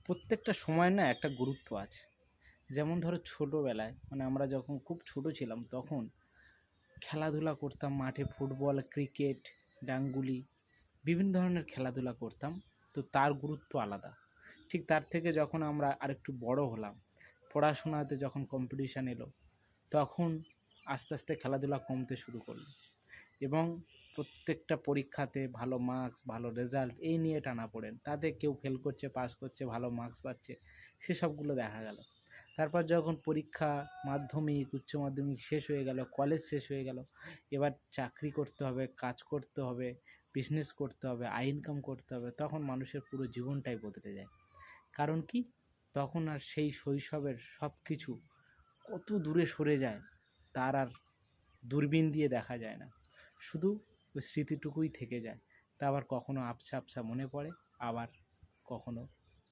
প্রত্যেকটা সময়ের না একটা গুরুত্ব আছে। যেমন ধরো ছোটোবেলায় মানে আমরা যখন খুব ছোট ছিলাম তখন খেলাধুলা করতাম মাঠে, ফুটবল, ক্রিকেট, ডাংগুলি বিভিন্ন ধরনের খেলাধুলা করতাম। তো তার গুরুত্ব আলাদা। ঠিক তার থেকে যখন আমরা আরেকটু বড় হলাম, পড়াশোনাতে যখন কম্পিটিশান এলো, তখন আস্তে আস্তে খেলাধুলা কমতে শুরু করলো এবং প্রত্যেকটা পরীক্ষাতে ভালো মার্কস, ভালো রেজাল্ট এই নিয়ে টানাপোড়েন। তাতে কেউ ফেল করছে, পাস করছে, ভালো মার্কস পাচ্ছে, সেসবগুলো দেখা গেল। তারপর যখন পরীক্ষা, মাধ্যমিক, উচ্চ মাধ্যমিক শেষ হয়ে গেল, কলেজ শেষ হয়ে গেল, এবার চাকরি করতে হবে, কাজ করতে হবে, বিজনেস করতে হবে, আয় ইনকাম করতে হবে, তখন মানুষের পুরো জীবনটাই বদলে যায়। কারণ কি? তখন আর সেই শৈশবের সব কিছু কত দূরে সরে যায় তার আর দূরবীন দিয়ে দেখা যায় না। শুধু ওই স্মৃতিটুকুই থেকে যায়। তা আবার কখনো আবছা আবছা মনে পড়ে, আবার কখনো